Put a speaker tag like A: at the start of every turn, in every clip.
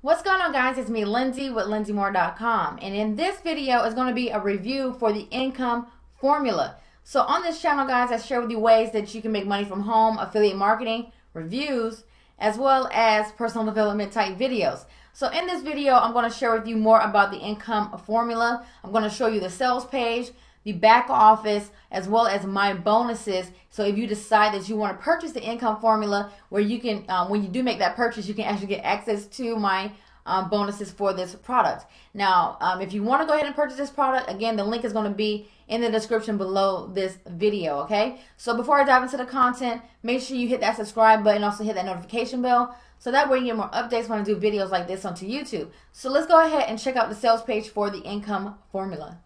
A: What's going on, guys? It's me, Lindsay, with LindsayMoore.com, and in this video is going to be a review for the income formula. So on this channel, guys, I share with you ways that you can make money from home, affiliate marketing, reviews, as well as personal development type videos. So in this video, I'm going to share with you more about the income formula. I'm going to show you the sales page, the back office, as well as my bonuses. So if you decide that you want to purchase the income formula, where you can, when you do make that purchase, you can actually get access to my bonuses for this product. Now, if you want to go ahead and purchase this product, again, the link is going to be in the description below this video, okay? So before I dive into the content, make sure you hit that subscribe button, also hit that notification bell, so that way you get more updates when I do videos like this onto YouTube. So let's go ahead and check out the sales page for the income formula.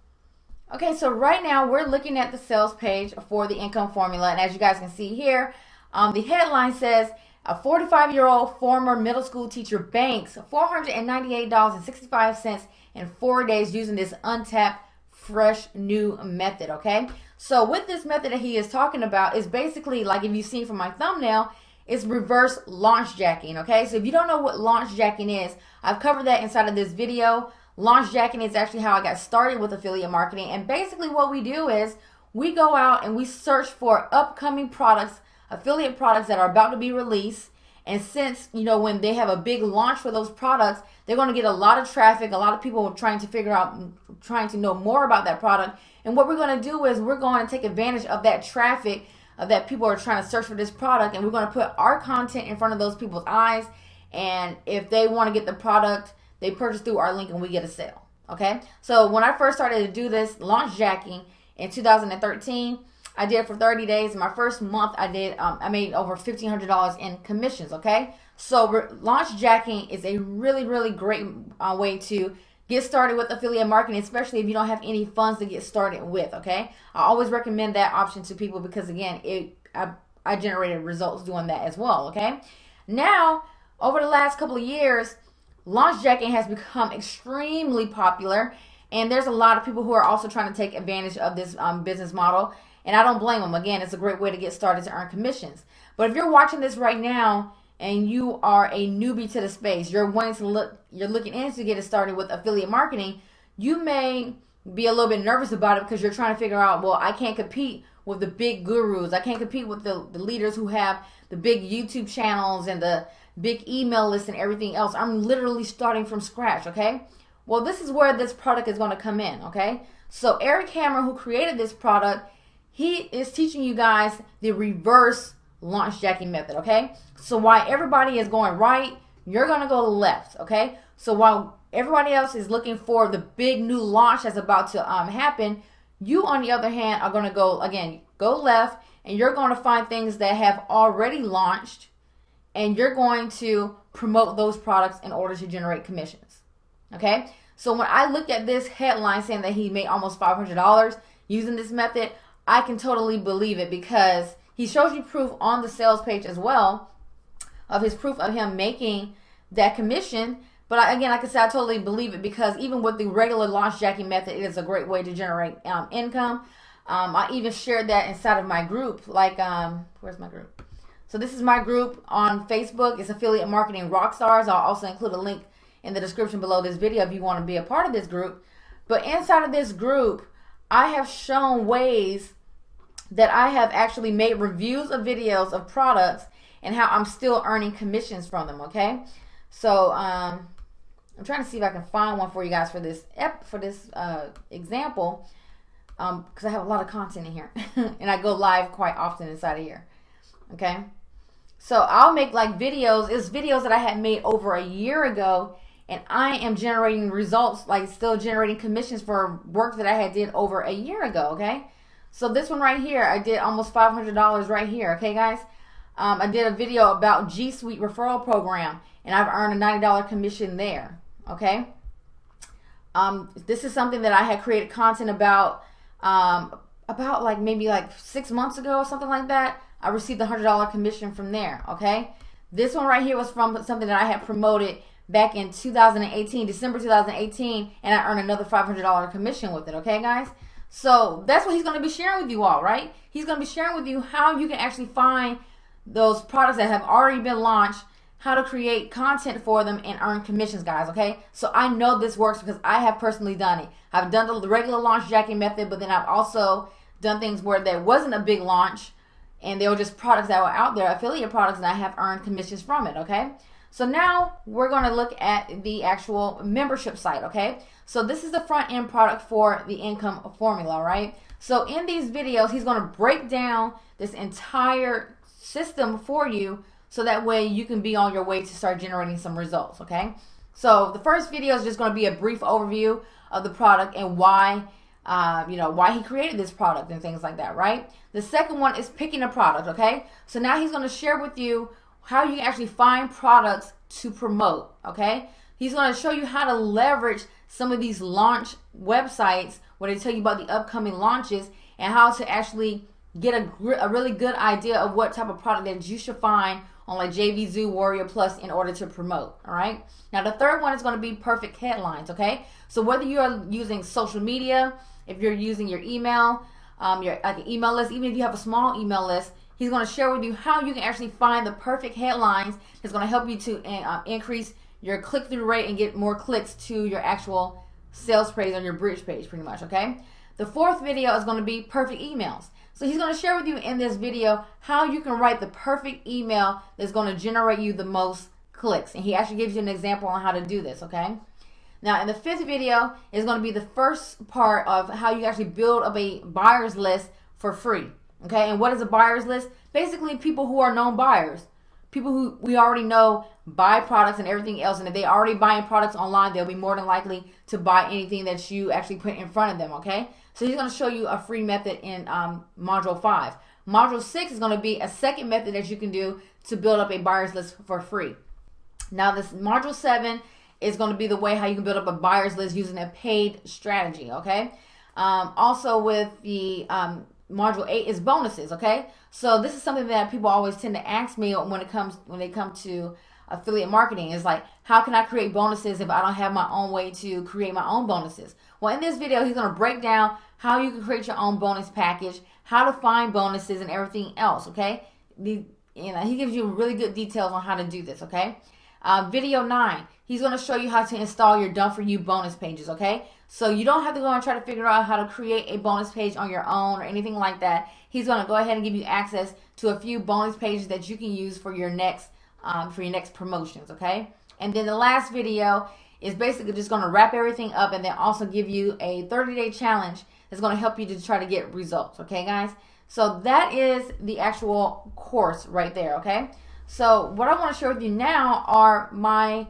A: Okay, so right now we're looking at the sales page for the income formula, and as you guys can see here, the headline says, a 45-year-old former middle school teacher banks $498.65 in 4 days using this untapped, fresh, new method, okay? So with this method that he is talking about is basically, like if you've seen from my thumbnail, it's reverse launch jacking, okay? So if you don't know what launch jacking is, I've covered that inside of this video. Launch jacking is actually how I got started with affiliate marketing. And basically what we do is we go out and we search for upcoming products, affiliate products that are about to be released. And since, you know, when they have a big launch for those products, they're going to get a lot of traffic, a lot of people trying to figure out, trying to know more about that product. And what we're going to do is we're going to take advantage of that traffic that people are trying to search for this product. And we're going to put our content in front of those people's eyes. And if they want to get the product, they purchase through our link and we get a sale. Okay, so when I first started to do this launch jacking in 2013, I did it for 30 days. My first month I made over $1,500 in commissions. Okay, so launch jacking is a really great way to get started with affiliate marketing, especially if you don't have any funds to get started with. Okay, I always recommend that option to people because, again, I generated results doing that as well. Okay, now over the last couple of years, launch jacking has become extremely popular, and there's a lot of people who are also trying to take advantage of this business model, and I don't blame them. Again, it's a great way to get started to earn commissions. But if you're watching this right now and you are a newbie to the space, you're looking into getting started with affiliate marketing, you may be a little bit nervous about it because you're trying to figure out, well, I can't compete with the big gurus. I can't compete with the leaders who have the big YouTube channels and the big email list and everything else. I'm literally starting from scratch, okay? Well, this is where this product is going to come in, okay? So Eric Hammer, who created this product, he is teaching you guys the reverse launch jacking method, okay? So while everybody is going right, you're going to go left, okay? So while everybody else is looking for the big new launch that's about to happen, you, on the other hand, are going to go, again, go left, and you're going to find things that have already launched, and you're going to promote those products in order to generate commissions. Okay? So when I look at this headline saying that he made almost $500 using this method, I can totally believe it because he shows you proof on the sales page as well of his proof of him making that commission. But again, like I said, I totally believe it because even with the regular launch jacking method, it is a great way to generate income. I even shared that inside of my group. Like, where's my group? So this is my group on Facebook. It's Affiliate Marketing Rockstars. I'll also include a link in the description below this video if you want to be a part of this group. But inside of this group, I have shown ways that I have actually made reviews of videos of products and how I'm still earning commissions from them, okay? So I'm trying to see if I can find one for you guys for this example because I have a lot of content in here and I go live quite often inside of here, okay? So I'll make like videos. It's videos that I had made over a year ago, and I am generating results, like still generating commissions for work that I had did over a year ago, okay? So this one right here, I did almost $500 right here, okay, guys? I did a video about G Suite referral program, and I've earned a $90 commission there, okay? This is something that I had created content about like maybe like 6 months ago or something like that. I received a $100 commission from there, okay? This one right here was from something that I had promoted back in 2018, December 2018, and I earned another $500 commission with it, okay, guys? So that's what he's going to be sharing with you all, right? He's going to be sharing with you how you can actually find those products that have already been launched how to create content for them and earn commissions, guys, okay? So I know this works because I have personally done it. I've done the regular launch jacking method, but then I've also done things where there wasn't a big launch and they were just products that were out there, affiliate products, and I have earned commissions from it, okay? So now we're going to look at the actual membership site, okay? So this is the front end product for the income formula, right? So in these videos, he's going to break down this entire system for you so that way you can be on your way to start generating some results, okay? So the first video is just going to be a brief overview of the product and why why he created this product and things like that, right? The second one is picking a product, okay? So now he's going to share with you how you can actually find products to promote, okay? He's going to show you how to leverage some of these launch websites where they tell you about the upcoming launches and how to actually get a really good idea of what type of product that you should find on like JVZoo, Warrior Plus in order to promote, all right? Now the third one is going to be perfect headlines, okay? So whether you're using social media, if you're using your email, your like an email list, even if you have a small email list, he's going to share with you how you can actually find the perfect headlines. It's going to help you to increase your click-through rate and get more clicks to your actual sales page on your bridge page, pretty much, okay? The fourth video is going to be perfect emails. So he's going to share with you in this video how you can write the perfect email that's going to generate you the most clicks. And he actually gives you an example on how to do this, okay? Now, in the fifth video is going to be the first part of how you actually build up a buyer's list for free, okay? And what is a buyer's list? Basically, people who are known buyers. People who we already know buy products and everything else. And if they already buying products online, they'll be more than likely to buy anything that you actually put in front of them, okay? So he's going to show you a free method in Module 5. Module 6 is going to be a second method that you can do to build up a buyer's list for free. Now, this Module 7 is going to be the way how you can build up a buyer's list using a paid strategy, okay? Also with the Module 8 is bonuses, okay? So this is something that people always tend to ask me when they come to affiliate marketing. Is like, how can I create bonuses if I don't have my own way to create my own bonuses? Well, in this video, he's going to break down how you can create your own bonus package, how to find bonuses and everything else, okay? He gives you really good details on how to do this, okay? Video 9, he's going to show you how to install your Done For You bonus pages, okay? So you don't have to go and try to figure out how to create a bonus page on your own or anything like that. He's going to go ahead and give you access to a few bonus pages that you can use for your next promotions, okay? And then the last video is basically just going to wrap everything up and then also give you a 30-day challenge that's going to help you to try to get results, okay, guys? So that is the actual course right there, okay? So what I want to share with you now are my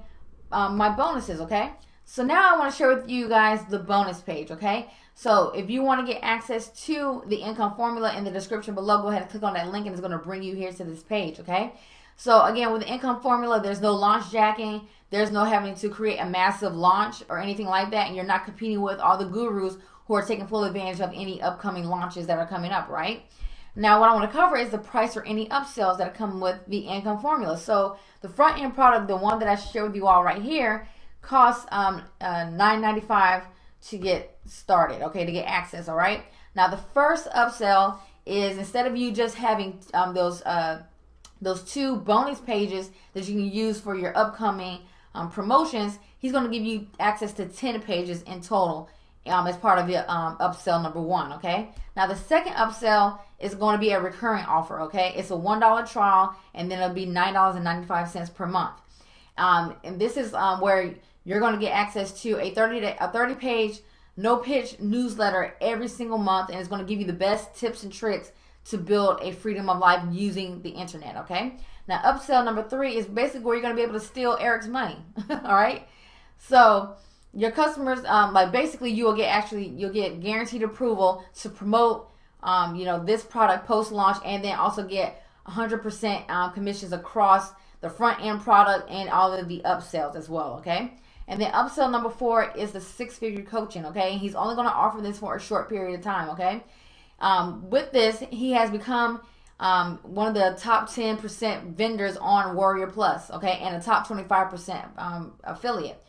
A: bonuses, okay? So now I want to share with you guys the bonus page, okay? So if you want to get access to the income formula in the description below, go ahead and click on that link and it's going to bring you here to this page, okay? So again, with the income formula, there's no launch jacking. There's no having to create a massive launch or anything like that. And you're not competing with all the gurus who are taking full advantage of any upcoming launches that are coming up, right? Now, what I want to cover is the price or any upsells that come with the income formula. So the front end product, the one that I shared with you all right here, costs $9.95 to get started, okay, to get access, all right? Now, the first upsell is instead of you just having those 2 bonus pages that you can use for your upcoming promotions, he's going to give you access to 10 pages in total as part of your upsell number 1, okay? Now, the second upsell is going to be a recurring offer, okay? It's a $1 trial, and then it'll be $9.95 per month. And this is where you're going to get access to a 30-page, no-pitch newsletter every single month, and it's going to give you the best tips and tricks to build a freedom of life using the internet, okay? Now, upsell number 3 is basically where you're going to be able to steal Eric's money, all right? So your customers, basically you'll get guaranteed approval to promote, this product post-launch, and then also get 100% commissions across the front end product and all of the upsells as well, okay? And then upsell number 4 is the 6-figure coaching, okay? He's only going to offer this for a short period of time, okay? With this, he has become one of the top 10% vendors on Warrior Plus, okay, and a top 25% affiliate.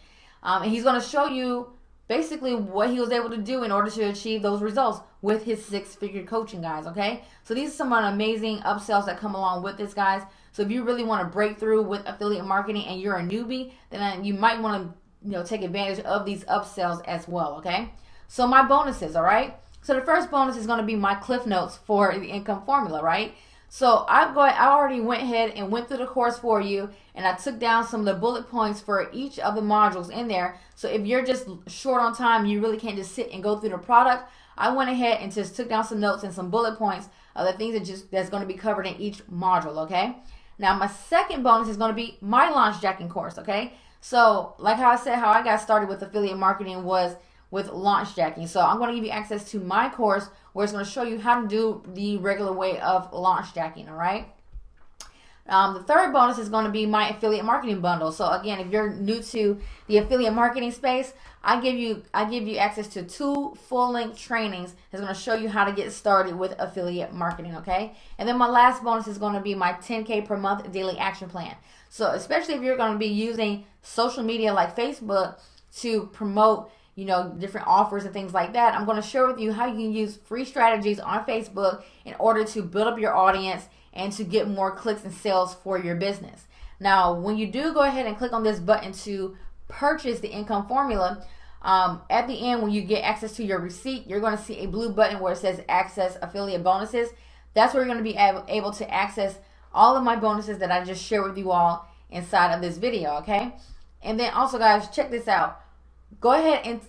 A: And he's going to show you basically what he was able to do in order to achieve those results with his 6-figure coaching, guys. Okay, so these are some amazing upsells that come along with this, guys. So if you really want to break through with affiliate marketing and you're a newbie, then you might want to take advantage of these upsells as well. Okay, so my bonuses. All right, so the first bonus is going to be my cliff notes for the income formula, right? So I already went ahead and went through the course for you, and I took down some of the bullet points for each of the modules in there. So if you're just short on time, you really can't just sit and go through the product. I went ahead and just took down some notes and some bullet points of the things that's going to be covered in each module. Okay. Now my second bonus is going to be my launch jacking course. Okay. So like how I said, how I got started with affiliate marketing was with launch jacking. So I'm going to give you access to my course where it's going to show you how to do the regular way of launch jacking. All right. The third bonus is going to be my affiliate marketing bundle. So again, if you're new to the affiliate marketing space, I give you access to 2 full-length trainings that's going to show you how to get started with affiliate marketing. Okay. And then my last bonus is going to be my 10K per month daily action plan. So especially if you're going to be using social media like Facebook to promote different offers and things like that, I'm going to share with you how you can use free strategies on Facebook in order to build up your audience and to get more clicks and sales for your business. Now, when you do go ahead and click on this button to purchase the income formula, at the end when you get access to your receipt, you're going to see a blue button where it says access affiliate bonuses. That's where you're going to be able to access all of my bonuses that I just shared with you all inside of this video. Okay. And then also, guys, check this out. Go ahead and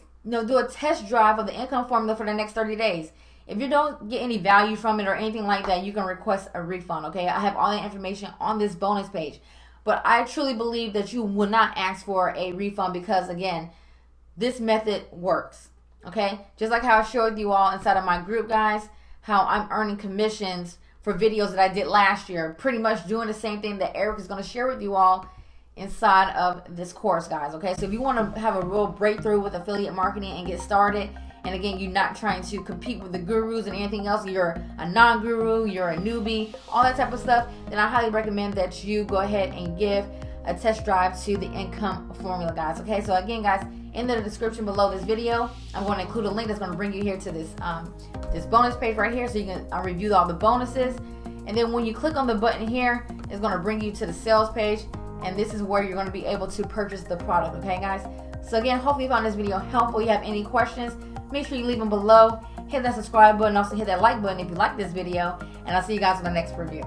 A: do a test drive of the income formula for the next 30 days. If you don't get any value from it or anything like that, you can request a refund. Okay, I have all the information on this bonus page. But I truly believe that you will not ask for a refund because, again, this method works. Okay, just like how I showed you all inside of my group, guys, how I'm earning commissions for videos that I did last year. Pretty much doing the same thing that Eric is going to share with you all inside of this course, guys. Okay, so if you want to have a real breakthrough with affiliate marketing and get started, and again, you're not trying to compete with the gurus and anything else, you're a non-guru, you're a newbie, all that type of stuff, then I highly recommend that you go ahead and give a test drive to the income formula, guys. Okay, so again, guys, in the description below this video, I'm going to include a link that's going to bring you here to this this bonus page right here, so you can review all the bonuses. And then when you click on the button here, it's going to bring you to the sales page, and this is where you're going to be able to purchase the product. Okay, guys. So again, hopefully you found this video helpful. If you have any questions, make sure you leave them below. Hit that subscribe button. Also hit that like button if you like this video. And I'll see you guys in the next review.